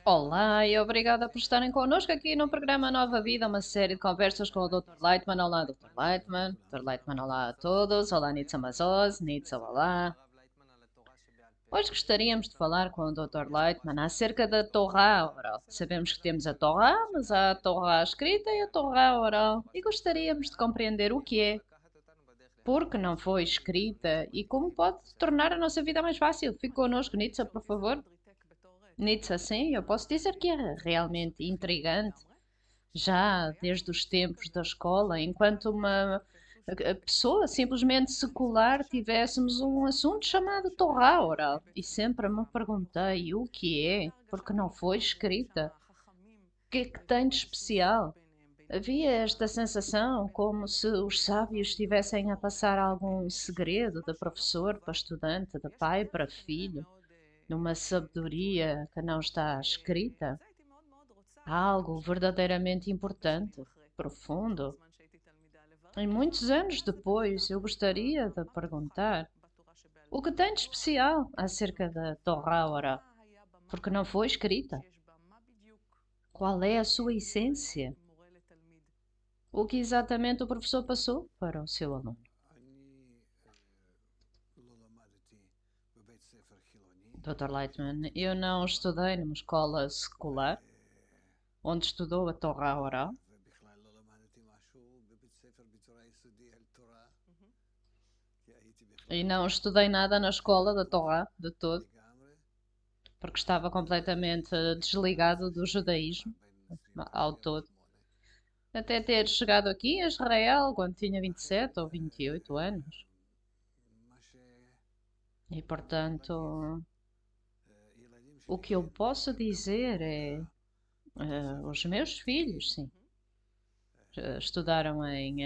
Olá e obrigada por estarem connosco aqui no programa Nova Vida, uma série de conversas com o Dr. Lightman. Olá, Dr. Lightman. Dr. Lightman, olá a todos. Olá, Nitsa Mazoz. Nitsa, olá. Hoje gostaríamos de falar com o Dr. Lightman acerca da Torá oral. Sabemos que temos a Torá, mas há a Torá escrita e a Torá oral. E gostaríamos de compreender o que é, por que não foi escrita e como pode tornar a nossa vida mais fácil. Fique connosco, Nitsa, por favor. Nitsa, sim, eu posso dizer que é realmente intrigante já desde os tempos da escola, enquanto uma a pessoa simplesmente secular tivéssemos um assunto chamado Torá oral. E sempre me perguntei o que é, porque não foi escrita. O que é que tem de especial? Havia esta sensação como se os sábios estivessem a passar algum segredo de professor para estudante, de pai para filho, numa sabedoria que não está escrita. Algo verdadeiramente importante, profundo. E muitos anos depois, eu gostaria de perguntar o que tem de especial acerca da Torá Ora, porque não foi escrita. Qual é a sua essência? O que exatamente o professor passou para o seu aluno? Dr. Lightman, eu não estudei numa escola secular, onde estudou a Torá Oral, e não estudei nada na escola da Torá, de todo, porque estava completamente desligado do judaísmo ao todo. Até ter chegado aqui a Israel quando tinha 27 ou 28 anos. E portanto, o que eu posso dizer é: os meus filhos, sim, estudaram em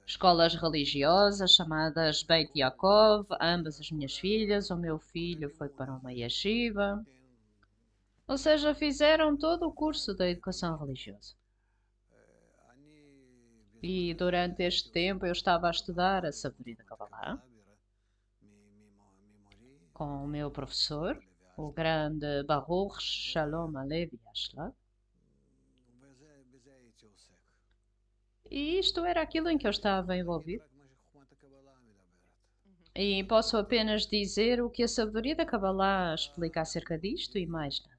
escolas religiosas chamadas Beit Yaakov, ambas as minhas filhas. O meu filho foi para uma yeshiva, ou seja, fizeram todo o curso da educação religiosa. E durante este tempo eu estava a estudar a sabedoria da Kabbalah com o meu professor, o grande Baruch Shalom Alevi Ashlag. E isto era aquilo em que eu estava envolvido. E posso apenas dizer o que a sabedoria da Kabbalah explica acerca disto e mais nada.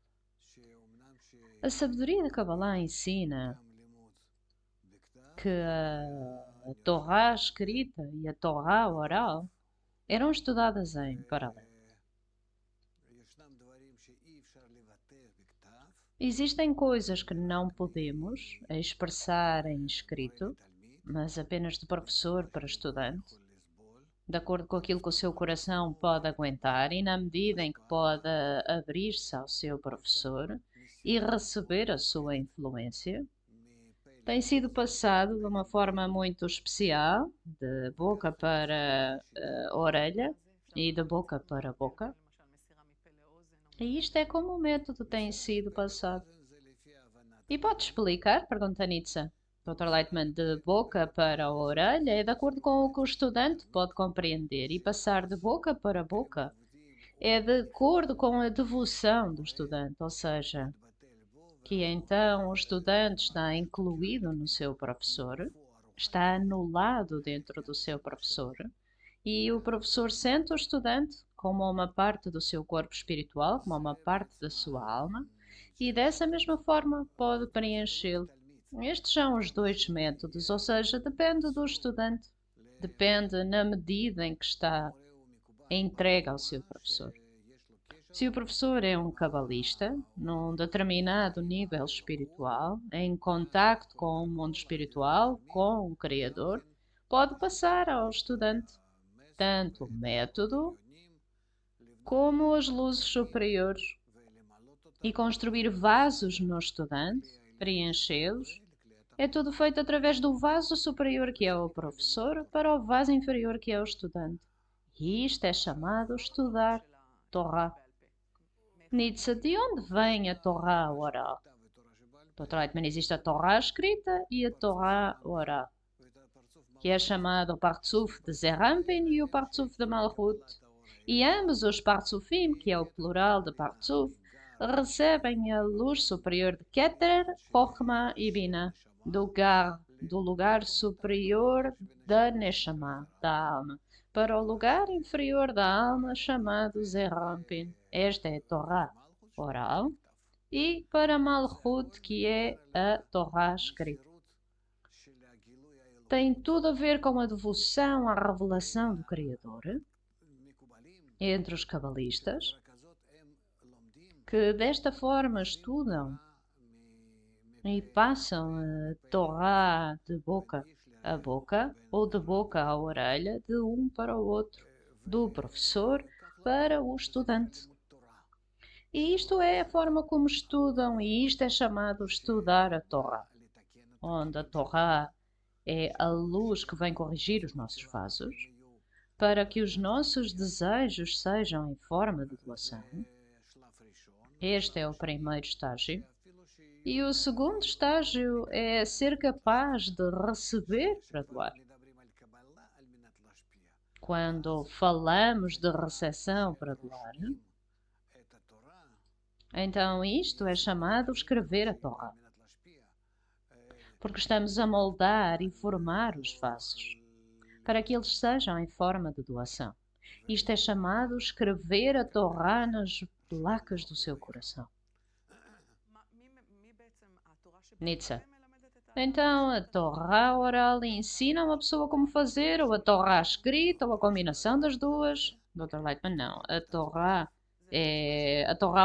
A sabedoria da Kabbalah ensina que a Torá escrita e a Torá oral eram estudadas em paralelo. Existem coisas que não podemos expressar em escrito, mas apenas de professor para estudante, de acordo com aquilo que o seu coração pode aguentar e na medida em que pode abrir-se ao seu professor e receber a sua influência. Tem sido passado de uma forma muito especial, de boca para orelha e de boca para boca. E isto é como o método tem sido passado. E pode explicar? Pergunta Nitsa. Dr. Lightman, de boca para a orelha é de acordo com o que o estudante pode compreender e passar de boca para boca é de acordo com a devoção do estudante, ou seja, que então o estudante está incluído no seu professor, está anulado dentro do seu professor e o professor sente o estudante como uma parte do seu corpo espiritual, como uma parte da sua alma, e dessa mesma forma pode preenchê-lo. Estes são os dois métodos, ou seja, depende do estudante, depende na medida em que está entregue ao seu professor. Se o professor é um cabalista, num determinado nível espiritual, em contacto com o mundo espiritual, com o Criador, pode passar ao estudante tanto o método como as luzes superiores e construir vasos no estudante, preenchê-los. É tudo feito através do vaso superior que é o professor para o vaso inferior que é o estudante. E isto é chamado estudar Torá. Nietzsche, de onde vem a Torá oral? Dr. Lightman, existe a Torá escrita e a Torá oral, que é chamado o Partzuf de Zerampin e o Partzuf de Malchut. E ambos os Partzufim, que é o plural de Partzuf, recebem a luz superior de Keter, Chokhmah e Bina, do lugar superior da Neshama, da alma, para o lugar inferior da alma, chamado Zerampin. Esta é a Torá oral, e para Malchut, que é a Torá escrita. Tem tudo a ver com a devoção à revelação do Criador entre os cabalistas, que desta forma estudam e passam a Torá de boca a boca ou de boca à orelha, de um para o outro, do professor para o estudante. E isto é a forma como estudam, e isto é chamado estudar a Torá, onde a Torá é a luz que vem corrigir os nossos vasos, para que os nossos desejos sejam em forma de doação. Este é o primeiro estágio. E o segundo estágio é ser capaz de receber para doar. Quando falamos de recepção para doar, então isto é chamado escrever a Torá, porque estamos a moldar e formar os vasos para que eles sejam em forma de doação. Isto é chamado escrever a Torá nas placas do seu coração. Nietzsche. Então, a Torá oral ensina uma pessoa como fazer, ou a Torá escrita, ou a combinação das duas. Dr. Lightman, não. A Torá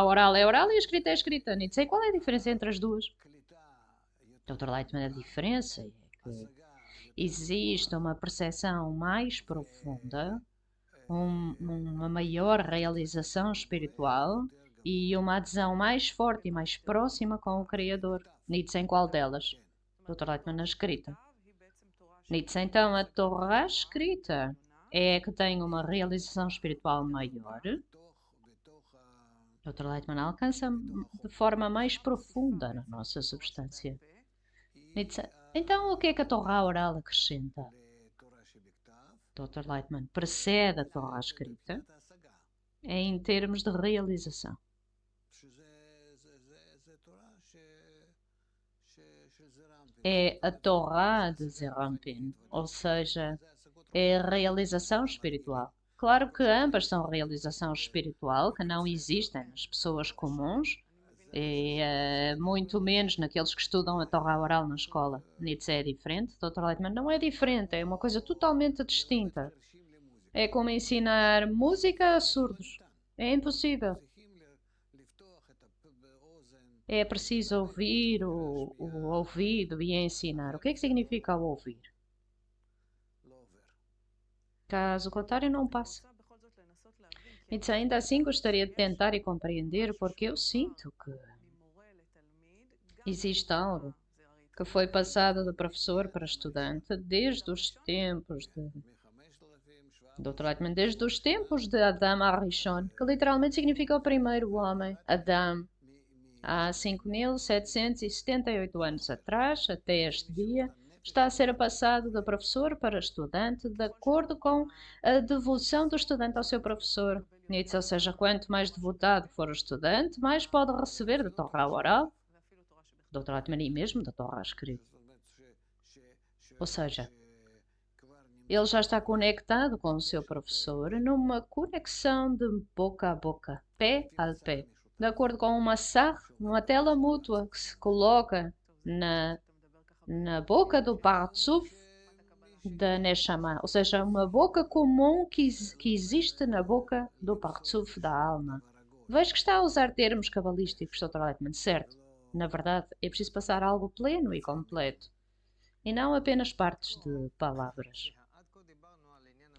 oral é oral e a escrita é escrita. Nietzsche, qual é a diferença entre as duas? Dr. Lightman, a diferença é que existe uma percepção mais profunda, uma maior realização espiritual e uma adesão mais forte e mais próxima com o Criador. Nietzsche, em qual delas? Dr. Lightman, na escrita. Nietzsche, então, a Torá escrita é que tem uma realização espiritual maior. Dr. Lightman alcança de forma mais profunda na nossa substância. Nietzsche, então, o que é que a Torá oral acrescenta? Dr. Lightman, precede a Torá escrita em termos de realização. É a Torá de Zerampin, ou seja, é a realização espiritual. Claro que ambas são realização espiritual, que não existem nas pessoas comuns, e muito menos naqueles que estudam a Torá oral na escola. Nietzsche é diferente, Dr. Lightman não é diferente, é uma coisa totalmente distinta. É como ensinar música a surdos. É impossível. É preciso ouvir o ouvido e ensinar. O que é que significa o ouvir? Caso contrário, não passa. Nietzsche, ainda assim gostaria de tentar e compreender, porque eu sinto que existe algo que foi passado de professor para estudante desde os tempos de Dr. Lightman, desde os tempos de Adam Arishon, que literalmente significa o primeiro homem, Adam. Há 5.778 anos atrás, até este dia, está a ser passado de professor para estudante, de acordo com a devoção do estudante ao seu professor. Nietzsche, ou seja, quanto mais devotado for o estudante, mais pode receber da Torá oral, Dr. Lightman, e mesmo da Torá escrita. Ou seja, ele já está conectado com o seu professor numa conexão de boca a boca, pé a pé, de acordo com uma tela mútua que se coloca na boca do Partzuf da Neshama, ou seja, uma boca comum que existe na boca do Partzuf da alma. Vejo que está a usar termos cabalísticos, Dr. Lightman, certo? Na verdade, é preciso passar algo pleno e completo, e não apenas partes de palavras.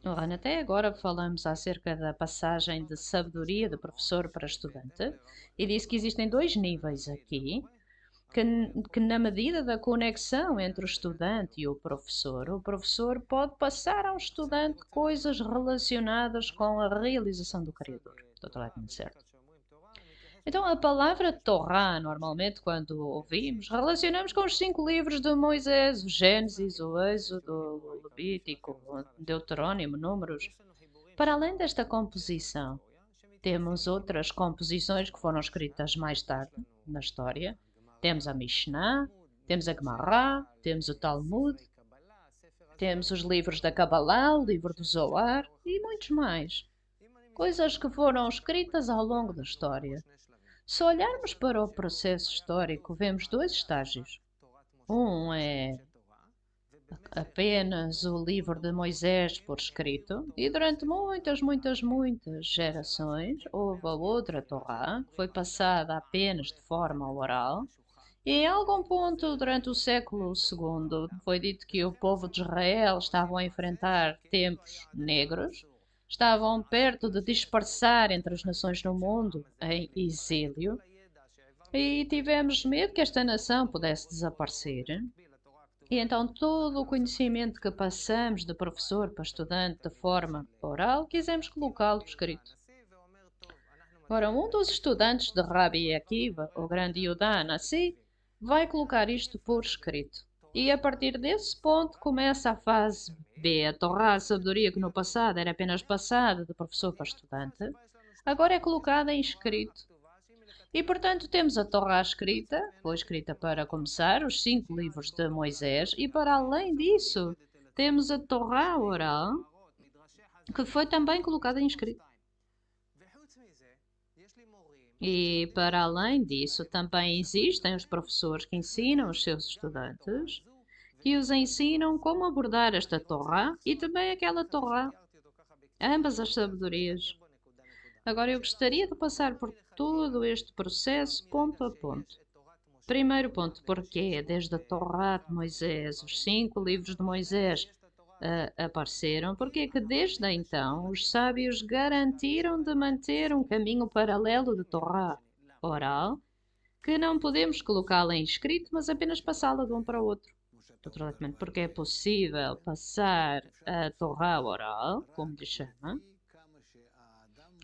Ora, até agora falamos acerca da passagem de sabedoria do professor para estudante e disse que existem dois níveis aqui, que na medida da conexão entre o estudante e o professor pode passar ao estudante coisas relacionadas com a realização do Criador. Dr. Lightman, certo? Então, a palavra Torá, normalmente, quando ouvimos, relacionamos com os 5 livros de Moisés, o Gênesis, o Êxodo, o Levítico, o Deuteronômio, Números. Para além desta composição, Temos outras composições que foram escritas mais tarde na história. Temos a Mishnah, temos a Gemara, temos o Talmud, temos os livros da Kabbalah, o livro do Zohar e muitos mais. Coisas que foram escritas ao longo da história. Se olharmos para o processo histórico, vemos dois estágios. Um é apenas o livro de Moisés por escrito, e durante muitas gerações houve a outra Torá, que foi passada apenas de forma oral, e em algum ponto durante o século II foi dito que o povo de Israel estava a enfrentar tempos negros, estavam perto de dispersar entre as nações no mundo em exílio, e tivemos medo que esta nação pudesse desaparecer. E então todo o conhecimento que passamos de professor para estudante de forma oral, quisemos colocá-lo escrito. Ora, um dos estudantes de Rabi Akiva, o grande Yudá Nassi, vai colocar isto por escrito. E a partir desse ponto começa a fase B, a Torá, a sabedoria que no passado era apenas passada de professor para estudante, agora é colocada em escrito. E, portanto, temos a Torá escrita, foi escrita para começar, os 5 livros de Moisés, e para além disso, temos a Torá oral, que foi também colocada em escrito. E, para além disso, também existem os professores que ensinam os seus estudantes, que os ensinam como abordar esta Torá e também aquela Torá, ambas as sabedorias. Agora, eu gostaria de passar por todo este processo ponto a ponto. Primeiro ponto, porque desde a Torá de Moisés, os 5 livros de Moisés apareceram, porque é que desde então os sábios garantiram de manter um caminho paralelo de Torá oral, que não podemos colocá-la em escrito, mas apenas passá-la de um para o outro. Porque é possível passar a Torá oral, como lhe chama,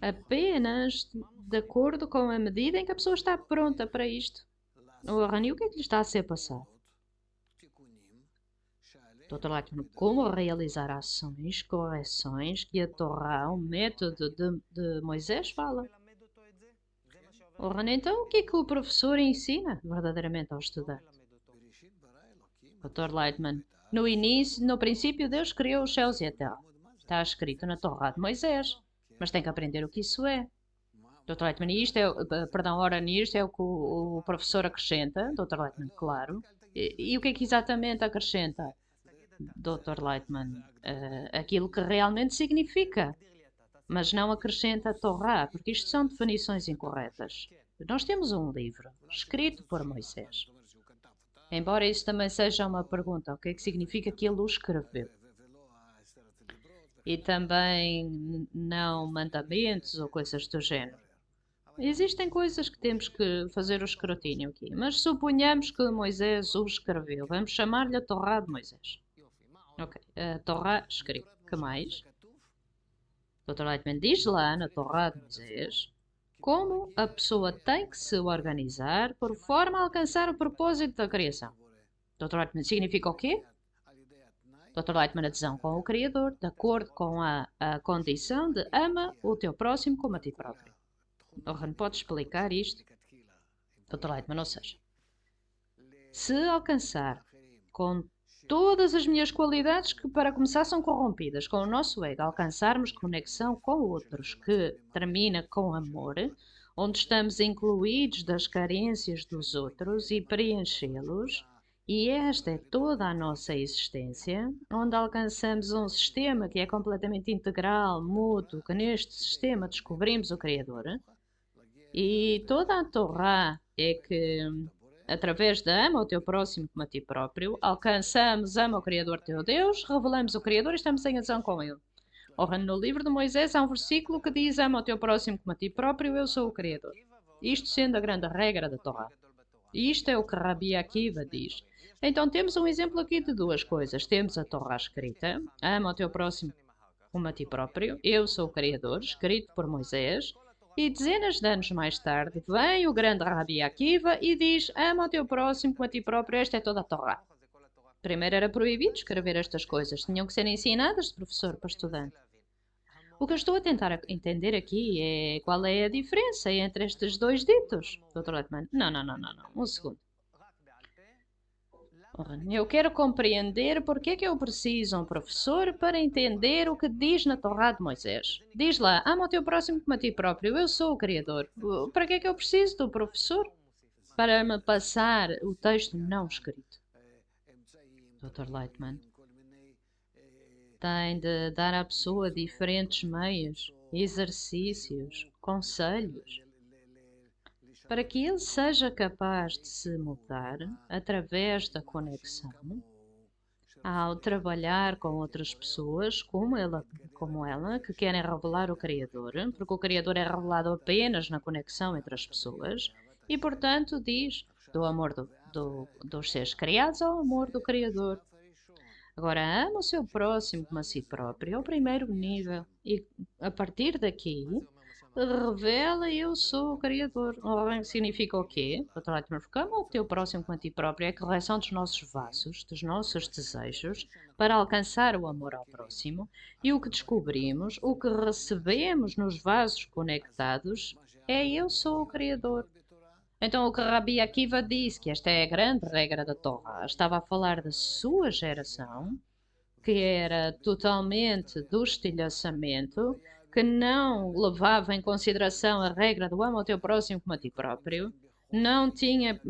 apenas de acordo com a medida em que a pessoa está pronta para isto. O Rani, o que é que lhe está a ser passado? Dr. Lackman, como realizar ações, correções que a Torá, o método de Moisés, fala. O Rani, então, o que é que o professor ensina verdadeiramente ao estudante? Dr. Lightman, no início, no princípio, Deus criou os céus e a terra. Está escrito na Torá de Moisés, mas tem que aprender o que isso é. Dr. Lightman, isto é, ora, nisto é o que o professor acrescenta, Dr. Lightman, claro. E o que é que exatamente acrescenta, Dr. Lightman? Aquilo que realmente significa, mas não acrescenta a Torá, porque isto são definições incorretas. Nós temos um livro escrito por Moisés. Embora isso também seja uma pergunta, o que é que significa que ele o escreveu? E também não mandamentos ou coisas do género. Existem coisas que temos que fazer o escrutínio aqui, mas suponhamos que Moisés o escreveu. Vamos chamar-lhe a Torá de Moisés. Ok, a Torá escrita. Que mais? Dr. Lightman diz lá na Torá de Moisés como a pessoa tem que se organizar por forma a alcançar o propósito da criação. Dr. Lightman significa o quê? Dr. Lightman, adesão com o Criador, de acordo com a condição de ama o teu próximo como a ti próprio. Orhan, pode explicar isto? Dr. Lightman, ou seja, se alcançar com todas as minhas qualidades que para começar são corrompidas, com o nosso ego, alcançarmos conexão com outros que termina com amor, onde estamos incluídos das carências dos outros e preenchê-los, e esta é toda a nossa existência, onde alcançamos um sistema que é completamente integral, mútuo, que neste sistema descobrimos o Criador. E toda a Torá é que, através da ama o teu próximo como a ti próprio, alcançamos, ama o Criador teu Deus, revelamos o Criador e estamos em adesão com Ele. Ora, no livro de Moisés há um versículo que diz, ama o teu próximo como a ti próprio, eu sou o Criador. Isto sendo a grande regra da Torá. E isto é o que Rabi Akiva diz. Então temos um exemplo aqui de duas coisas. Temos a Torá escrita, ama o teu próximo como a ti próprio, eu sou o Criador, escrito por Moisés, e dezenas de anos mais tarde vem o grande Rabi Akiva e diz, ama o teu próximo como a ti próprio, esta é toda a Torá. Primeiro era proibido escrever estas coisas, tinham que ser ensinadas de professor para estudante. O que eu estou a tentar entender aqui é qual é a diferença entre estes dois ditos, Dr. Leitman. Não, não, não, não, não. Um segundo. Ora, eu quero compreender porque é que eu preciso de um professor para entender o que diz na Torá de Moisés. Diz lá, ama o teu próximo como a ti próprio, eu sou o Criador. Para que é que eu preciso do professor? Para me passar o texto não escrito. Dr. Leitman tem de dar à pessoa diferentes meios, exercícios, conselhos, para que ele seja capaz de se mudar através da conexão, ao trabalhar com outras pessoas como ela, que querem revelar o Criador, porque o Criador é revelado apenas na conexão entre as pessoas, e portanto diz do amor dos seres criados ao amor do Criador. Agora, ama o seu próximo como a si próprio, é o primeiro nível, e a partir daqui revela eu sou o Criador. Ora, significa o quê? Ama o teu próximo como a ti próprio, é a correção dos nossos vasos, dos nossos desejos, para alcançar o amor ao próximo, e o que descobrimos, o que recebemos nos vasos conectados, é eu sou o Criador. Então, o que Rabi Akiva disse, que esta é a grande regra da Torá, estava a falar da sua geração, que era totalmente do estilhaçamento, que não levava em consideração a regra do ama o teu próximo como a ti próprio, não tinha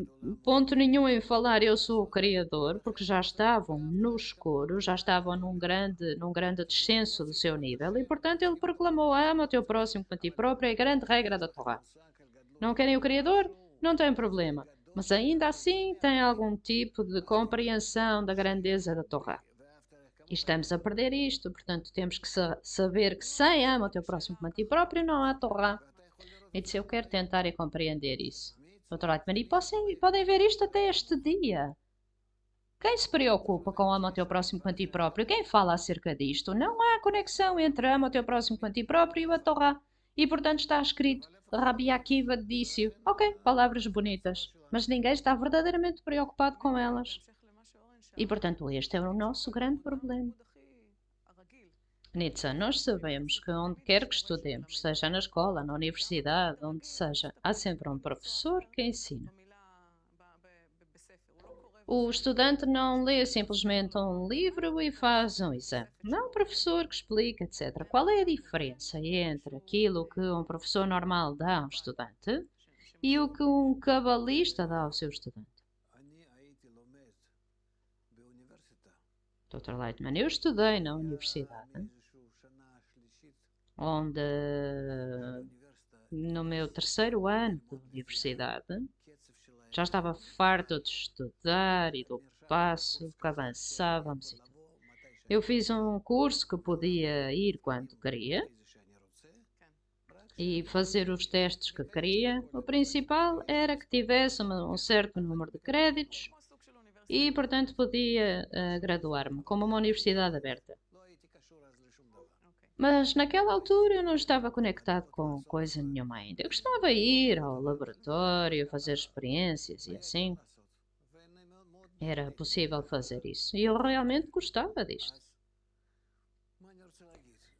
ponto nenhum em falar eu sou o Criador, porque já estavam no escuro, já estavam num grande descenso do seu nível, e portanto ele proclamou ama o teu próximo como a ti próprio, é a grande regra da Torá. Não querem o Criador? Não tem problema. Mas ainda assim tem algum tipo de compreensão da grandeza da Torá. E estamos a perder isto, portanto temos que saber que sem ama o teu próximo como a ti próprio não há Torá. E disse, eu quero tentar e compreender isso. Dr. Leitman, e podem ver isto até este dia. Quem se preocupa com ama o teu próximo como a ti próprio? Quem fala acerca disto? Não há conexão entre ama o teu próximo como a ti próprio e a Torá. E portanto está escrito, Rabi Akiva disse, ok, palavras bonitas, mas ninguém está verdadeiramente preocupado com elas. E portanto este é o nosso grande problema. Nitsa, nós sabemos que onde quer que estudemos, seja na escola, na universidade, onde seja, há sempre um professor que ensina. O estudante não lê simplesmente um livro e faz um exame. Não é um professor que explica, etc. Qual é a diferença entre aquilo que um professor normal dá a um estudante e o que um cabalista dá ao seu estudante? Dr. Leitman, eu estudei na universidade, onde no meu terceiro ano de universidade já estava farto de estudar e do passo que avançávamos e tudo. Eu fiz um curso que podia ir quando queria e fazer os testes que queria. O principal era que tivesse um certo número de créditos e, portanto, podia graduar-me como uma universidade aberta. Mas naquela altura eu não estava conectado com coisa nenhuma ainda. Eu costumava ir ao laboratório, fazer experiências e assim. Era possível fazer isso. E eu realmente gostava disto.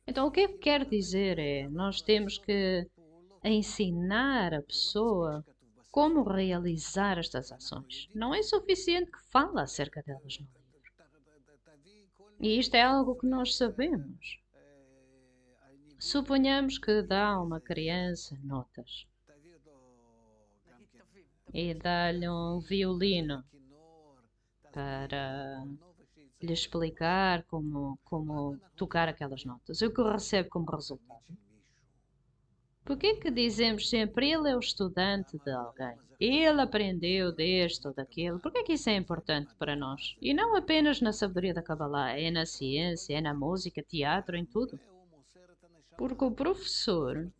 Então, o que eu quero dizer é, nós temos que ensinar a pessoa como realizar estas ações. Não é suficiente que fale acerca delas no livro. E isto é algo que nós sabemos. Suponhamos que dá a uma criança notas e dá-lhe um violino para lhe explicar como tocar aquelas notas. O que recebe como resultado? Por que dizemos sempre ele é o estudante de alguém? Ele aprendeu deste ou daquele. Por que isso é importante para nós? E não apenas na sabedoria da Kabbalah, é na ciência, é na música, teatro, em tudo. Porque o professor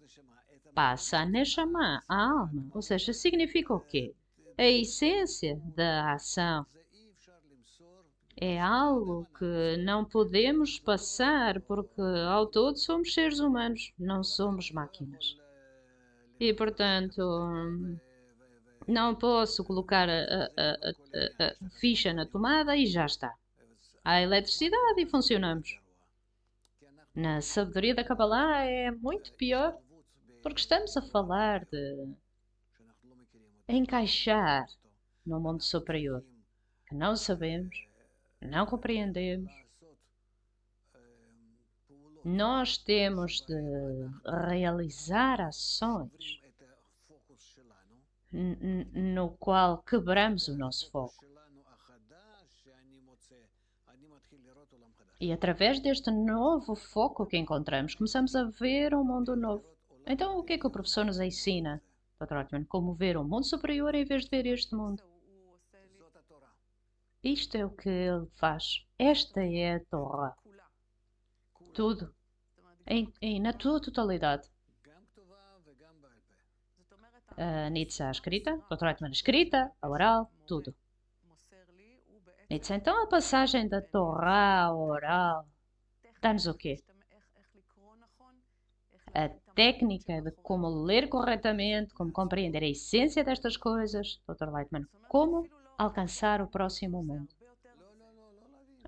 passa a Neshama, a alma. Ou seja, significa o quê? A essência da ação. É algo que não podemos passar porque ao todo somos seres humanos, não somos máquinas. E portanto, não posso colocar a ficha na tomada e já está. Há eletricidade e funcionamos. Na sabedoria da Kabbalah é muito pior, porque estamos a falar de encaixar no mundo superior, que não sabemos, não compreendemos. Nós temos de realizar ações no qual quebramos o nosso foco. E através deste novo foco que encontramos, começamos a ver um mundo novo. Então, o que é que o professor nos ensina, Dr. Hartman? Como ver um mundo superior em vez de ver este mundo. Isto é o que ele faz. Esta é a Torá. Tudo. Na tua totalidade. A Nitsa escrita, Dr. Hartman escrita, a oral, tudo. Nitsa, então a passagem da Torá à oral dá-nos o quê? A técnica de como ler corretamente, como compreender a essência destas coisas, Dr. Lightman, como alcançar o próximo mundo.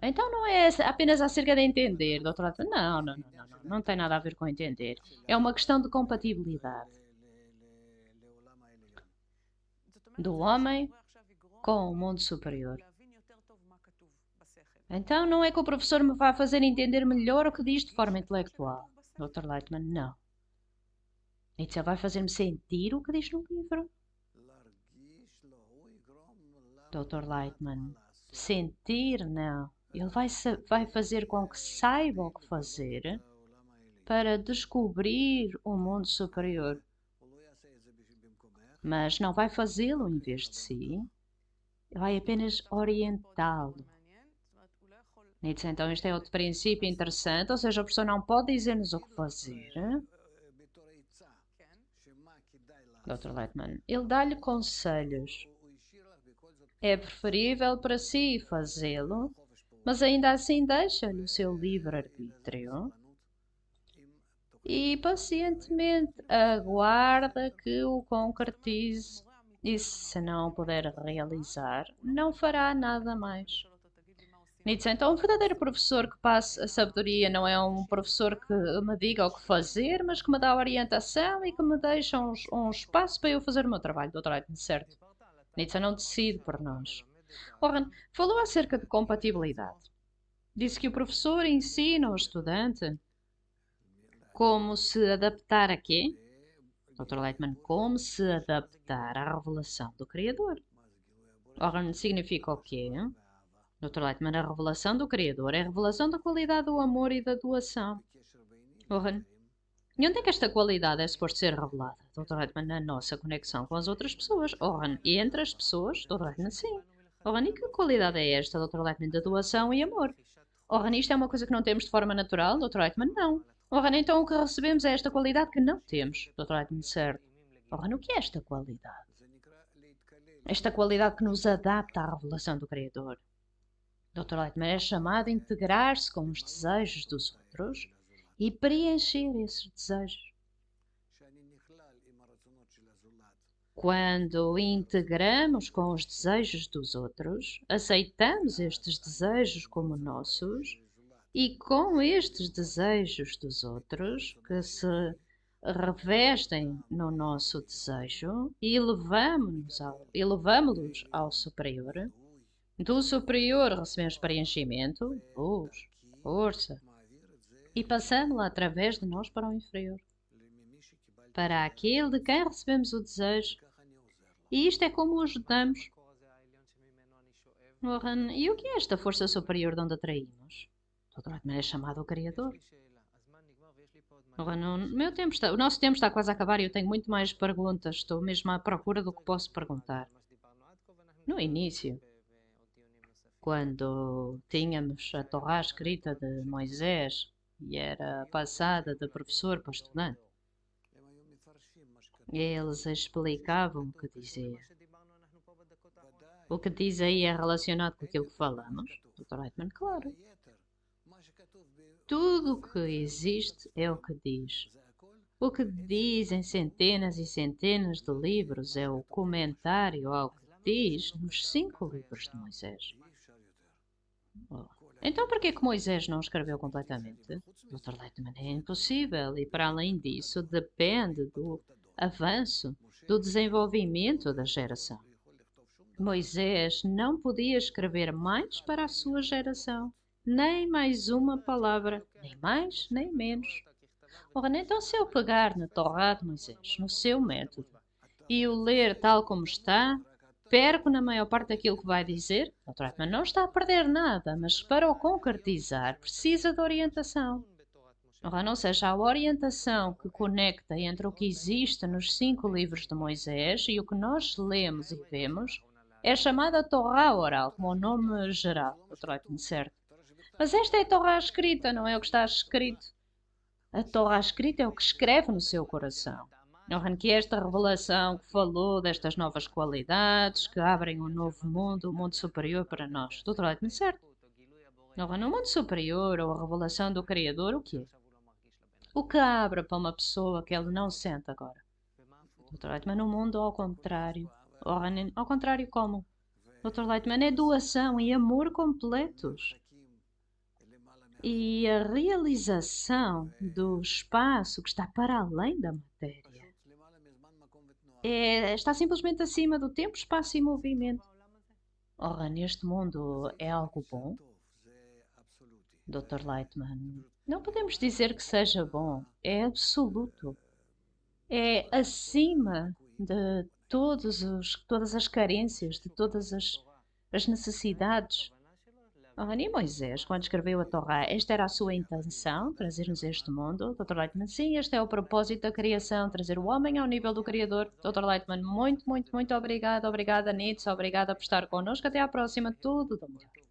Então não é apenas acerca de entender, Dr. Lightman. Não tem nada a ver com entender. É uma questão de compatibilidade do homem com o mundo superior. Então não é que o professor me vai fazer entender melhor o que diz de forma intelectual, Dr. Lightman, não. Nietzsche vai fazer-me sentir o que diz no livro. Dr. Lightman, sentir não. Ele vai fazer com que saiba o que fazer para descobrir o mundo superior. Mas não vai fazê-lo em vez de si. Vai apenas orientá-lo. Nietzsche, então este é outro princípio interessante, ou seja, a pessoa não pode dizer-nos o que fazer. Dr. Lightman, ele dá-lhe conselhos. É preferível para si fazê-lo, mas ainda assim deixa-lhe o seu livre-arbítrio e pacientemente aguarda que o concretize. E se não puder realizar, não fará nada mais. Nietzsche, então um verdadeiro professor que passe a sabedoria não é um professor que me diga o que fazer, mas que me dá orientação e que me deixa um espaço para eu fazer o meu trabalho, Dr. Aitken, certo? Nietzsche não decide por nós. Warren falou acerca de compatibilidade. Disse que o professor ensina ao estudante como se adaptar a quê? Dr. Lightman, como se adaptar à revelação do Criador. Warren significa o quê? Dr. Lightman, a revelação do Criador é a revelação da qualidade do amor e da doação. Warren, e onde é que esta qualidade é suposto ser revelada? Dr. Lightman, na nossa conexão com as outras pessoas. Warren, e entre as pessoas? Dr. Lightman, sim. Warren, e que qualidade é esta, Dr. Lightman, da doação e amor? Warren, isto é uma coisa que não temos de forma natural? Dr. Lightman, não. Warren, então o que recebemos é esta qualidade que não temos. Dr. Lightman, certo. Warren, o que é esta qualidade? Esta qualidade que nos adapta à revelação do Criador. Dr. Lightman é chamado a integrar-se com os desejos dos outros e preencher esses desejos. Quando integramos com os desejos dos outros, aceitamos estes desejos como nossos e com estes desejos dos outros que se revestem no nosso desejo e elevamos-los ao superior. Do superior recebemos preenchimento, luz, força, e passamos-la através de nós para o inferior, para aquele de quem recebemos o desejo. E isto é como o ajudamos. Warren, e o que é esta força superior de onde atraímos? Dr. Atman é chamado o Criador. Warren, o nosso tempo está quase a acabar e eu tenho muito mais perguntas. Estou mesmo à procura do que posso perguntar. No início, quando tínhamos a Torá escrita de Moisés e era passada de professor para estudante, eles explicavam o que dizia. O que diz aí é relacionado com aquilo que falamos, Dr. Reitman, claro. Tudo o que existe é o que diz. O que dizem centenas e centenas de livros é o comentário ao que diz nos 5 livros de Moisés. Então, por que que Moisés não escreveu completamente? Dr. Leitman, é impossível e, para além disso, depende do avanço, do desenvolvimento da geração. Moisés não podia escrever mais para a sua geração, nem mais uma palavra, nem mais, nem menos. Ora, então se eu pegar na Torá de Moisés, no seu método, e o ler tal como está, perco na maior parte daquilo que vai dizer? Dr. Altman não está a perder nada, mas para o concretizar precisa de orientação. Ora, não seja a orientação que conecta entre o que existe nos 5 livros de Moisés e o que nós lemos e vemos é chamada Torá oral, como o nome geral, Dr. Altman, certo? Mas esta é a Torá escrita, não é o que está escrito. A Torá escrita é o que escreve no seu coração. Ora, que esta revelação que falou destas novas qualidades que abrem um novo mundo, um mundo superior para nós. Doutor Leitman, certo? Ora, no mundo superior, ou a revelação do Criador, o que é? O que abre para uma pessoa que ele não sente agora? Doutor Leitman, no mundo ao contrário. Ora, ao contrário como? Doutor Leitman, é doação e amor completos. E a realização do espaço que está para além da matéria está simplesmente acima do tempo, espaço e movimento. Ora, neste mundo é algo bom, Dr. Lightman? Não podemos dizer que seja bom, é absoluto. É acima de todas as carências, de todas as necessidades. Ora, e Moisés, quando escreveu a Torá, esta era a sua intenção, trazer-nos este mundo? Dr. Lightman, sim, este é o propósito da criação, trazer o homem ao nível do Criador. Dr. Lightman, muito, muito, muito obrigada, obrigada, Nitz, obrigada por estar connosco. Até à próxima, tudo do melhor.